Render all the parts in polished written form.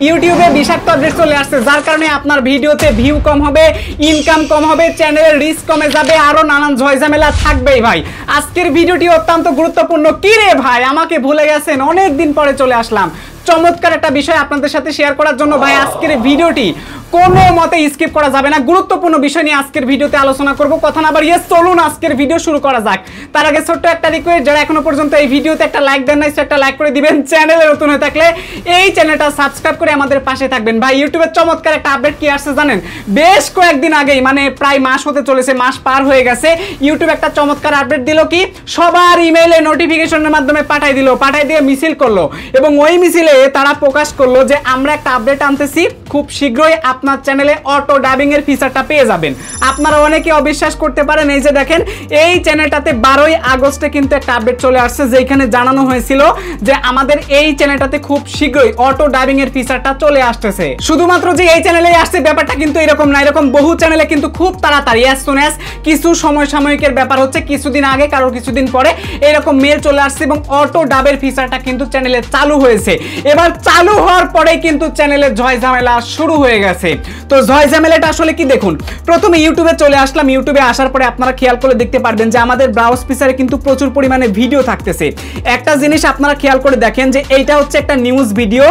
ইউটিউবে বিষাক্ত আপডেট চলে আসছে, যার কারণে আপনার ভিডিওতে ভিউ কম হবে, ইনকাম কম হবে, চ্যানেলের রিচ কমে যাবে, আরো নানান ঝয়ঝামেলা থাকবেই ভাই। আজকের ভিডিওটি অত্যন্ত গুরুত্বপূর্ণ। কি রে ভাই, আমাকে ভুলে গেছেন? অনেক দিন পরে চলে আসলাম চমৎকার একটা বিষয় আপনাদের সাথে শেয়ার করার জন্য। ভাই আজকের ভিডিওটি কোনো মতে স্কিপ করা যাবে না, গুরুত্বপূর্ণ বিষয় নিয়ে আজকের ভিডিওতে আলোচনা করব। কথা না বাড়িয়ে চলুন আজকের ভিডিও শুরু করা যাক। তার আগে ছোট্ট একটা রিকোয়েস্ট, যারা এখনো পর্যন্ত এই ভিডিওতে একটা লাইক দেন নাই, একটা লাইক করে দিবেন। চ্যানেলে নতুন হয়ে থাকলে এই চ্যানেলটা সাবস্ক্রাইব করে আমাদের পাশে থাকবেন। ভাই ইউটিউবের চমৎকার একটা আপডেট কি আসছে জানেন? বেশ কয়েকদিন আগেই, মানে প্রায় মাস হতে চলেছে, মাস পার হয়ে গেছে, ইউটিউব একটা চমৎকার আপডেট দিল। কি সবার ইমেইলে নোটিফিকেশনের মাধ্যমে পাঠাই দিয়ে মিছিল করলো, এবং ওই মিছিলে তারা প্রকাশ করলো যে আমরা একটা আপডেট আনতেছি, খুব শীঘ্রই আপনার চ্যানেলে অটো ডাবিং এর ফিচারটা পেয়ে যাবেন। আপনারা অনেকে অবিশ্বাস করতে পারেন, এই যে দেখেন এই চ্যানেলটাতে 12ই আগস্টে কিন্তু একটা আপডেট চলে আসছে, যেখানে জানানো হয়েছিল যে আমাদের এই চ্যানেলটাতে খুব শীঘ্রই অটো ডাবিং এর ফিচারটা চলে আসতেছে। শুধুমাত্র যে এই চ্যানেলেই আসছে ব্যাপারটা কিন্তু এরকম না, এরকম বহু চ্যানেলে কিন্তু খুব তাড়াতাড়ি অ্যাজ সুন অ্যাজ, কিছু সময় সাময়িকের ব্যাপার হচ্ছে, কিছুদিন আগে কারো কিছুদিন পরে এরকম মেল চলে আসছে, এবং অটো ডাবের ফিচারটা কিন্তু চ্যানেলে চালু হয়েছে। এবার চালু হওয়ার পরেই কিন্তু চ্যানেলের ঝয়ঝামেলা শুরু হয়ে গেছে। তো ঝয়ঝামেলাটা আসলে কি, দেখুন প্রথমে ইউটিউবে চলে আসলাম। ইউটিউবে আসার পরে আপনারা খেয়াল করে দেখতে পারবেন যে আমাদের ব্রাউজ ফিচারে কিন্তু প্রচুর পরিমাণে ভিডিও থাকতেছে। একটা জিনিস আপনারা খেয়াল করে দেখেন যে এইটা হচ্ছে একটা নিউজ ভিডিও,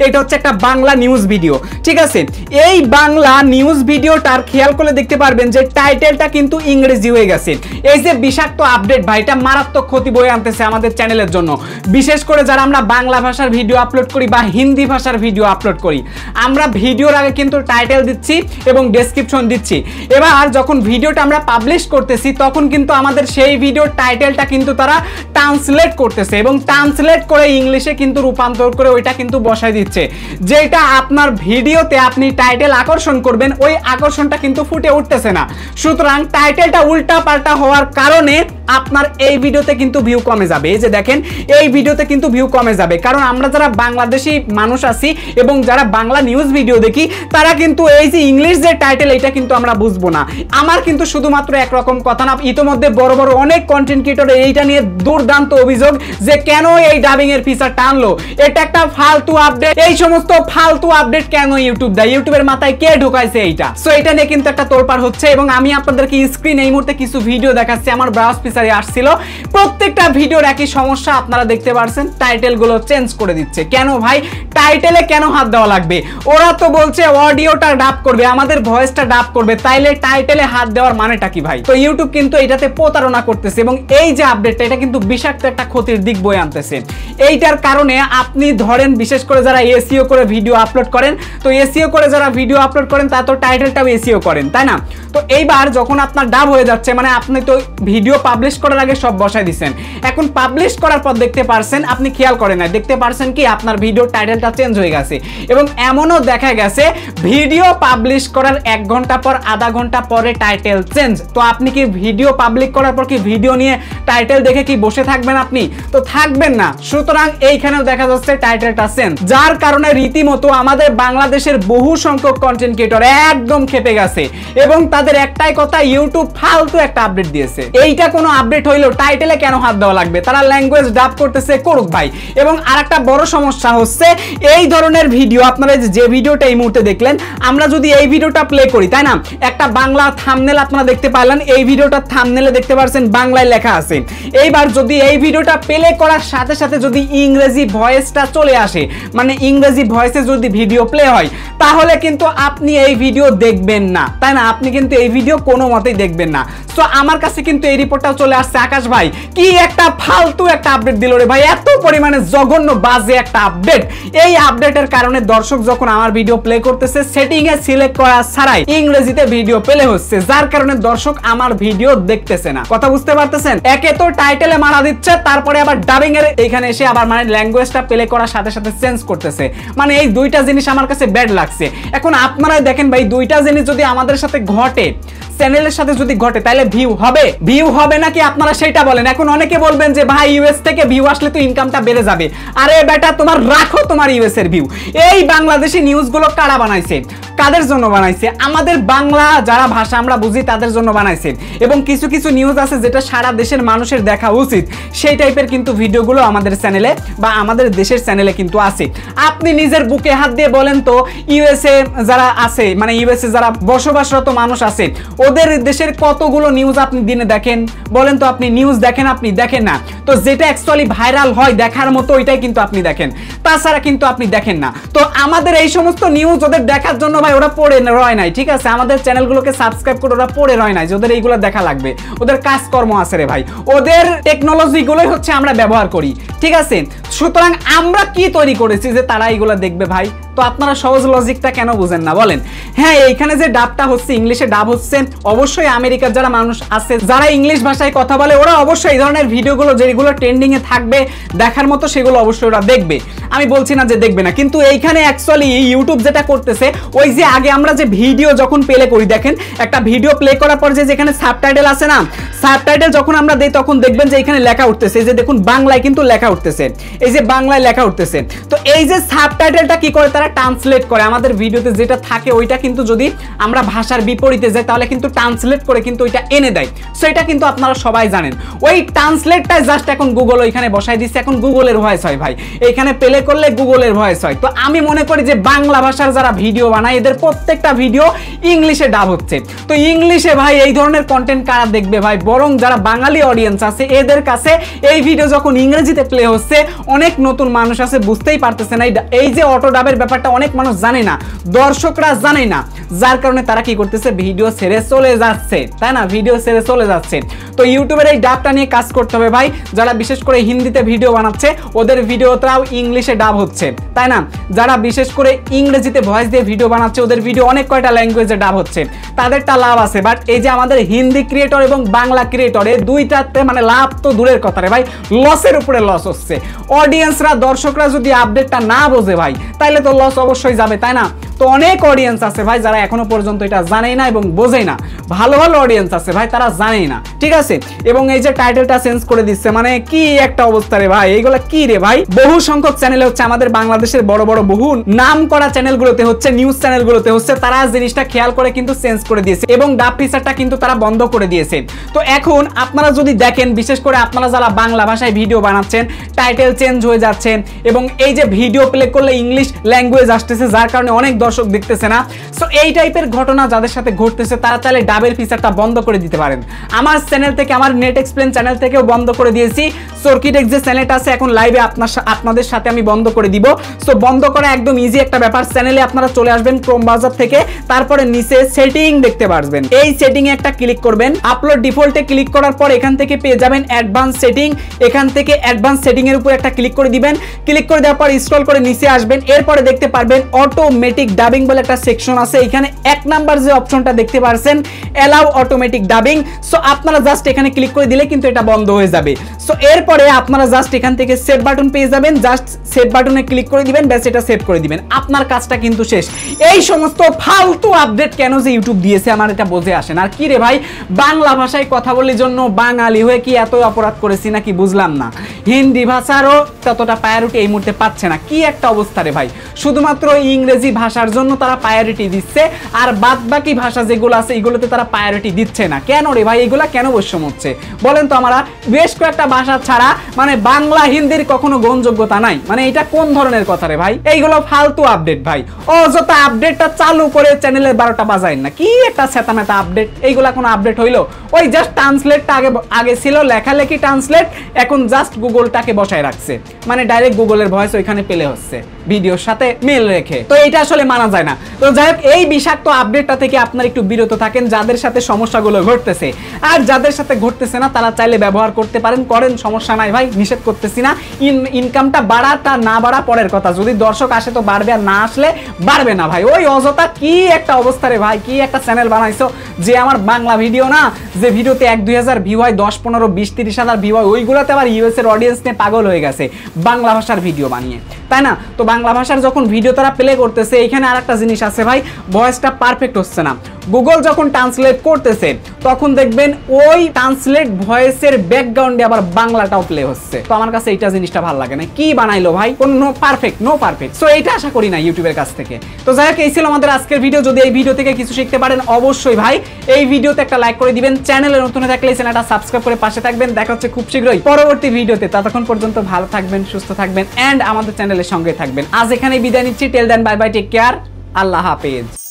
এটা হচ্ছে একটা বাংলা নিউজ ভিডিও, ঠিক আছে? এই বাংলা নিউজ ভিডিওটার খেয়াল করে দেখতে পারবেন যে টাইটেলটা কিন্তু ইংরেজি হয়ে গেছে। এই যে বিষাক্ত আপডেট ভাই, এটা মারাত্মক ক্ষতি বয়ে আনতেছে আমাদের চ্যানেলের জন্য। বিশেষ করে যারা আমরা বাংলা ভাষার ভিডিও আপলোড করি বা হিন্দি ভাষার ভিডিও আপলোড করি, আমরা ভিডিওর আগে কিন্তু টাইটেল দিচ্ছি এবং ডেসক্রিপশন দিচ্ছি। এবার যখন ভিডিওটা আমরা পাবলিশ করতেছি, তখন কিন্তু আমাদের সেই ভিডিওর টাইটেলটা কিন্তু তারা ট্রান্সলেট করতেছে, এবং ট্রান্সলেট করে ইংলিশে কিন্তু রূপান্তর করে ওইটা কিন্তু বসায় দিচ্ছে, যেটা আপনার ভিডিওতে আপনি টাইটেল আকর্ষণ করবেন, ওই আকর্ষণটা কিন্তু ফুটে উঠতেছে না। সুতরাং টাইটেলটা উল্টা পাল্টা হওয়ার কারণে আপনার এই ভিডিওতে কিন্তু ভিউ কমে যাবে। এই যে দেখেন এই ভিডিওতে কিন্তু ভিউ কমে যাবে, কারণ আমরা যারা বাংলাদেশি মানুষ আছি এবং যারা বাংলা নিউজ ভিডিও দেখি, তারা কিন্তু এই যে ইংলিশ যে টাইটেল, এটা কিন্তু আমরা বুঝবো না। আমার কিন্তু শুধুমাত্র একরকম কথা না, ইতোমধ্যে বড় বড় অনেক কন্টেন্ট ক্রিয়েটর এইটা নিয়ে দুর্দান্ত অভিযোগ যে কেন এই ডাবিং এর ফিচার টানলো, এটা একটা ফালতু আপডেট। এই সমস্ত ফালতু আপডেট কেন ইউটিউব দেয়, ইউটিউবের মাথায় কে ঢুকাইছে এইটা? সো এটা নিয়ে কিন্তু একটা তোলপাড় হচ্ছে, এবং আমি আপনাদেরকে স্ক্রিন এই মুহূর্তে কিছু ভিডিও দেখাচ্ছি, আমার ব্রাউজ ফিচারে আসছিল। প্রত্যেকটা ভিডিওর একই সমস্যা আপনারা দেখতে পারছেন, টাইটেল গুলো চেঞ্জ করে দিচ্ছে। কেন ভাই, টাইটেলে কেন হাত দেওয়া লাগবে? ওরা তো বলছে অডিওটা ডাব করবে, আমাদের ভয়েসটা ডাব করবে, তাইলে টাইটেলে হাত দেওয়ার মানেটা কি ভাই? তো ইউটিউব কিন্তু এটাতে প্রতারণা করতেছে, এবং এই যে আপডেটটা, এটা কিন্তু বিষাক্ত একটা ক্ষতির দিক বয়ে আনতেছে। এইটার কারণে আপনি ধরেন, বিশেষ করে যারা এসইও করে ভিডিও আপলোড করেন, তো এসইও করে যারা ভিডিও আপলোড করেন, তা তো টাইটেলটাও এসইও করেন, তাই না? তো এইবার যখন আপনার ডাব হয়ে যাচ্ছে, মানে আপনি তো ভিডিও পাবলিশ করার আগে সব বসাই দিচ্ছেন, এখন পাবলিশ করার পর দেখতে পারছেন, আপনি খেয়াল করেন না, দেখতে পারছেন কি আপনার ভিডিওর টাইটেলটা চেঞ্জ হয়ে গেছে। এবং এমনও দেখা গেছে ভিডিও পাবলিশ করার 1 ঘন্টা পর, আধা ঘন্টা পরে টাইটেল চেঞ্জ। তো আপনি কি ভিডিও পাবলিশ করার পর কি ভিডিও নিয়ে টাইটেল দেখে কি বসে থাকবেন? আপনি তো থাকবেন না। সুতরাং এইখানেও দেখা যাচ্ছে টাইটেলটা চেঞ্জ, যার কারণে রীতিমতো আমাদের বাংলাদেশের বহু সংখ্যক কন্টেন্ট ক্রিয়েটর একদম খেপে গেছে, এবং তাদের একটাই কথা, ইউটিউব ফালতু একটা আপডেট দিয়েছে। এইটা কোনো আপডেট হইলো টাইটেলে কেন হাত দেওয়া লাগবে? তারা ল্যাঙ্গুয়েজ ডাব করতেছে, করুক ভাই। এবং আরেকটা বড় সমস্যা হচ্ছে, এই ধরনের ভিডিও আপনারা যে ভিডিওটা এই মুহূর্তে দেখলেন, আমরা যদি এই ভিডিওটা প্লে করি, তাই না, একটা বাংলা থাম্বনেল আপনারা দেখতে পারলেন, এই ভিডিওটা থাম্বনেলে দেখতে পারছেন বাংলায় লেখা আছে। এইবার যদি এই ভিডিওটা প্লে করার সাথে সাথে যদি ইংরেজি ভয়েসটা চলে আসে, মানে ইংরেজি ভয়েসে যদি ভিডিও প্লে হয়, তাহলে কিন্তু আপনি এই ভিডিও দেখবেন না, তাই না? আপনি কিন্তু এই ভিডিও কোনো মতেই দেখবেন না। তো আমার কাছে কিন্তু এই রিপোর্টটাও চলে আসছে, আকাশ ভাই কি একটা ফালতু একটা আপডেট দিল রে ভাই, এত পরিমাণে জঘন্য বাজে একটা আপডেট। এই আপডেটের কারণে দর্শক যখন আমার ভিডিও প্লে করতেছে, সেটিং এ সিলেক্ট করা ছাড়াই ইংরেজিতে ভিডিও প্লে হচ্ছে, যার কারণে দর্শক আমার ভিডিও দেখতেছে না। কথা বুঝতে পারতেছেন? একে তো টাইটেলে মারা দিচ্ছে, তারপরে আবার ডাবিং এর এখানে এসে আবার মানে ল্যাঙ্গুয়েজটা প্লে করার সাথে সাথে চেঞ্জ করতেছে। মানে এই দুইটা জিনিস আমার কাছে ব্যাড লাগছে। এখন আপনারাই দেখেন ভাই, দুইটা জিনিস যদি আমাদের সাথে ঘটে, চ্যানেলের সাথে যদি ঘটে, তাহলে ভিউ হবে? ভিউ হবে নাকি আপনারা সেটা বলেন। এখন অনেকে বলবেন যে ভাই ইউএস থেকে ভিউ আসলে তো ইনকামটা বেড়ে যাবে। আরে বেটা, তোমার রাখো তোমার ইউএস এর ভিউ। এই বাংলাদেশি নিউজগুলো কারা বানাইছে? কাদের জন্য বানাইছে? আমাদের বাংলা যারা ভাষা আমরা বুঝি তাদের জন্য বানাইছে। এবং কিছু কিছু নিউজ আছে যেটা সারা দেশের মানুষের দেখা উচিত, সেই টাইপের কিন্তু ভিডিওগুলো আমাদের চ্যানেলে বা আমাদের দেশের চ্যানেলে কিন্তু আছে। আপনি নিজের বুকে হাত দিয়ে বলেন তো, ইউএসএ যারা আছে, মানে ইউএসএ যারা বসবাসরত মানুষ আছে, ওদের দেশের কতগুলো নিউজ আপনি দিনে দেখেন? বলেন তো, আপনি নিউজ দেখেন? আপনি দেখেন না। তো যেটা অ্যাকচুয়ালি ভাইরাল হয় দেখার মতো, ওইটাই কিন্তু আপনি দেখেন, তাছাড়া কিন্তু আপনি দেখেন না। তো আমাদের এই সমস্ত নিউজ ওদের দেখার জন্য ভাই ওরা পড়ে রয় নাই, ঠিক আছে? আমাদের চ্যানেলগুলোকে সাবস্ক্রাইব করে ওরা পড়ে রয় নাই যে ওদের এইগুলো দেখা লাগবে। ওদের কাজকর্ম আছে রে ভাই, ওদের টেকনোলজিগুলোই হচ্ছে আমরা ব্যবহার করি, ঠিক আছে? সুতরাং আমরা কি তৈরি করেছি যে তারা এইগুলো দেখবে ভাই? তো আপনারা সহজ লজিকটা কেন বুঝেন না বলেন? হ্যাঁ, এইখানে যে ডাবটা হচ্ছে, ইংলিশে ডাব হচ্ছে, অবশ্যই আমেরিকার যারা মানুষ আছে যারা ইংলিশ ভাষায় কথা বলে, ওরা অবশ্যই এই ধরনের ভিডিওগুলো যেগুলো ট্রেন্ডিং এ থাকবে দেখার মতো, সেগুলো অবশ্যই ওরা দেখবে। আমি বলছি না যে দেখবে না, কিন্তু এইখানে অ্যাকচুয়ালি ইউটিউব যেটা করতেছে, ওই যে আগে আমরা যে ভিডিও যখন প্লে করি, দেখেন একটা ভিডিও প্লে করার পর যে যেখানে সাবটাইটেল আছে না, সাবটাইটেল যখন আমরা দেই তখন দেখবেন যে এখানে লেখা উঠতেছে, এই যে দেখুন বাংলায় কিন্তু লেখা উঠতেছে, এই যে বাংলায় লেখা উঠতেছে। তো এই যে সাবটাইটেলটা কি করে তারা ট্রান্সলেট করে, আমাদের ভিডিওতে যেটা থাকে ওইটা কিন্তু যদি আমরা ভাষার বিপরীতে যাই তাহলে কিন্তু ট্রান্সলেট করে কিন্তু ওইটা এনে দেয়। সো এটা কিন্তু আপনারা সবাই জানেন। ওই ট্রান্সলেটটাই জাস্ট এখন গুগল ওইখানে বসাই দিচ্ছে, এখন গুগলের ভয়েস হয় ভাই, এইখানে প্লে করলে গুগলের ভয়েস হয়। তো আমি মনে করি যে বাংলা ভাষার যারা ভিডিও বানায় এদের প্রত্যেকটা ভিডিও ইংলিশে ডাব হচ্ছে। তো ইংলিশে ভাই এই ধরনের কন্টেন্ট কারা দেখবে ভাই? বরং যারা বাঙালি অডিয়েন্স আছে এদের কাছে এই ভিডিও যখন ইংরেজিতে প্লে হচ্ছে, অনেক নতুন মানুষ আছে বুঝতেই পারতেছে না এই যে অটো ডাবের ব্যাপারটা, অনেক মানুষ জানে না, দর্শকরা জানে না, যার কারণে তারা কি করতেছে, ভিডিও ছেড়ে চলে যাচ্ছে, তাই না? ভিডিও ছেড়ে চলে যাচ্ছে। তো ইউটিউবের এই ডাবটা নিয়ে কাজ করতে হবে ভাই। যারা বিশেষ করে হিন্দিতে ভিডিও বানাচ্ছে ওদের ভিডিওটাও ইংলিশে ডাব হচ্ছে, তাই না? যারা বিশেষ করে ইংরেজিতে ভয়েস দিয়ে ভিডিও বানাচ্ছে ওদের ভিডিও অনেক কয়টা ল্যাঙ্গুয়েজে ডাব হচ্ছে, তাদেরটা লাভ আছে। বাট এই যে আমাদের হিন্দি ক্রিয়েটর এবং বাংলা ক্রিয়েটর, এই দুইটাতে মানে লাভ তো দূরের কথা রে ভাই, লসের উপরে লস হচ্ছে। অডিয়েন্সরা, দর্শকরা যদি আপডেটটা না বোঝে ভাই, তাইলে তো লস অবশ্যই যাবে, তাই না? তো অনেক অডিয়েন্স আছে ভাই যারা এখনো পর্যন্ত এটা জানেই না এবং বোঝেই না। ভালো ভালো অডিয়েন্স আছে ভাই, তারা জানেই না, ঠিক আছে? এবং এই যে টাইটেলটা চেঞ্জ করে দিচ্ছে, মানে কি একটা অবস্থা রে ভাই, এইগুলা কি রে ভাই? বহু সংখ্যক চ্যানেলে হচ্ছে, আমাদের বাংলাদেশের বড় বড় বহু নাম করা চ্যানেলগুলোতে হচ্ছে, নিউজ চ্যানেলগুলোতে হচ্ছে, তারা জিনিসটা খেয়াল করে কিন্তু চেঞ্জ করে দিয়েছে এবং ডাব ফিচারটা কিন্তু তারা বন্ধ করে দিয়েছে। তো এখন আপনারা যদি দেখেন, বিশেষ করে আপনারা যারা বাংলা ভাষায় ভিডিও বানাচ্ছেন, টাইটেল চেঞ্জ হয়ে যাচ্ছে এবং এই যে ভিডিও প্লে করলে ইংলিশ ল্যাঙ্গুয়েজ আসতেছে, যার কারণে অনেক দর্শক দেখতেছে না। সো এই টাইপের ঘটনা যাদের সাথে ঘটতেছে তারা চাইলে ডাবের ফিচারটা বন্ধ করে দিতে পারেন। আমার চ্যানেল থেকে, আমার নেট এক্সপ্লেন চ্যানেল থেকেও বন্ধ করে দিয়েছি। সর্কিটেক যে চ্যানেলটা আছে এখন লাইভে আপনাদের সাথে আমি বন্ধ করে দিব। সো বন্ধ করা একদম ইজি একটা ব্যাপার। চ্যানেলে আপনারা চলে আসবেন ক্রোম ব্রাউজার থেকে, তারপরে নিচে সেটিং দেখতে পারবেন, এই সেটিং এ একটা ক্লিক করবেন, আপলোড ডিফল্টে ক্লিক করার পর এখান থেকে পেয়ে যাবেন অ্যাডভান্স সেটিং। এখান থেকে অ্যাডভান্স সেটিং এর উপর একটা ক্লিক করে দিবেন। ক্লিক করে দেওয়ার পর স্ক্রল করে নিচে আসবেন, এরপরে দেখতে পারবেন অটোমেটিক ডাবিং বলে একটা সেকশন আছে। এখানে এক নাম্বার যে অপশনটা দেখতে পাচ্ছেন, অ্যালাউ অটোমেটিক ডাবিং। সো আপনারা জাস্ট এখানে ক্লিক করে দিলে কিন্তু এটা বন্ধ হয়ে যাবে। সো এরপরে আপনারা জাস্ট এখান থেকে সেভ বাটন পেয়ে যাবেন, জাস্ট সেভ বাটনে ক্লিক করে দিবেন, ব্যাস এটা সেভ করে দিবেন, আপনার কাজটা কিন্তু শেষ। এই সমস্ত ফালতু আপডেট কেন যে ইউটিউব দিয়েছে আমার এটা বোঝে আসে না। আর কি রে ভাই, বাংলা ভাষায় কথা বলার জন্য বাঙালি হয়ে কি এত অপরাধ করেছি নাকি বুঝলাম না। হিন্দি ভাষারও ততটা প্রায়োরিটি এই মুহূর্তে পাচ্ছে না, কি একটা অবস্থা রে ভাই। শুধুমাত্র ইংরেজি ভাষার জন্য তারা প্রায়োরিটি দিচ্ছে, আর বাদ বাকি ভাষা যেগুলো আছে এগুলোতে তারা প্রায়োরিটি দিচ্ছে না। কেন রে ভাই, এগুলা কেন বৈষম্য হচ্ছে বলেন তো? আমরা বেশ কয়েকটা ভাষা ছাড়া মানে বাংলা হিন্দির কখনো গ্রহণযোগ্যতা নাই, মানে এটা কোন ধরনের কথা রে ভাই? এইগুলো ফালতু আপডেট ভাই, অযথা আপডেটটা চালু করে চ্যানেলের 12টা বাজায় না, কি একটা সেতামেতা আপডেট। এইগুলা কোনো আপডেট হইলো? ওই জাস্ট ট্রান্সলেটটা আগে ছিল লেখালেখি ট্রান্সলেট, এখন জাস্ট গুগলটাকে বসায় রাখছে, মানে ডাইরেক্ট গুগলের ভয়েস ওইখানে পেলে হচ্ছে ভিডিওর সাথে মিল রেখে। তো এটা আসলে মানা যায় না। তো যাই হোক, এই বিষাক্ত আপডেটটা থেকে আপনারা একটু বিরত থাকেন, যাদের সাথে সমস্যাগুলো ঘটতেছে। আর যাদের সাথে ঘটতেছে না তারা চাইলে ব্যবহার করতে পারেন, করেন, সমস্যা নাই ভাই, নিষেধ করতেছি না। ইনকামটা বাড়াটা না বাড়া পরের কথা, যদি দর্শক আসে তো বাড়বে, আর না আসলে বাড়বে না ভাই। ওই অযথা কি একটা অবস্থা রে ভাই, কি একটা চ্যানেল বানাইছো যে আমার বাংলা ভিডিও না, যে ভিডিওতে 1-2 হাজার ভিউ হয়, 10, 15, 20, 30 হাজার ভিউ হয়, ওইগুলোতে আবার ইউএস এর অডিয়েন্স নিয়ে পাগল হয়ে গেছে বাংলা ভাষার ভিডিও বানিয়ে, তাই না? তো বাংলা ভাষার যখন ভিডিও তারা প্লে করতেছে, এখানে আর একটা জিনিস আছে ভাই, ভয়েসটা পারফেক্ট হচ্ছে না। গুগল যখন ট্রান্সলেট করতেছে তখন দেখবেন ওই ট্রান্সলেট ভয়েসের ব্যাকগ্রাউন্ডে আবার বাংলাটাও প্লে হচ্ছে। তো আমার কাছে এইটা জিনিসটা ভালো লাগে না, কি বানাইলো ভাই, কোনো নো পারফেক্ট। সো এইটা আশা করি না ইউটিউবের কাছ থেকে। তো যাই হোক, এই ছিল আমাদের আজকের ভিডিও। যদি এই ভিডিও থেকে কিছু শিখতে পারেন অবশ্যই ভাই এই ভিডিওতে একটা লাইক করে দিবেন। চ্যানেলে নতুন হয়ে থাকলে চ্যানেলটা সাবস্ক্রাইব করে পাশে থাকবেন। দেখা হচ্ছে খুব শীঘ্রই পরবর্তী ভিডিওতে। ততক্ষণ পর্যন্ত ভালো থাকবেন, সুস্থ থাকবেন এন্ড আমাদের চ্যানেলের সঙ্গে থাকবেন। আজ এখানেই বিদায় নিচ্ছি। টেল দেন, বাই বাই, টেক কেয়ার, আল্লাহ হাফেজ।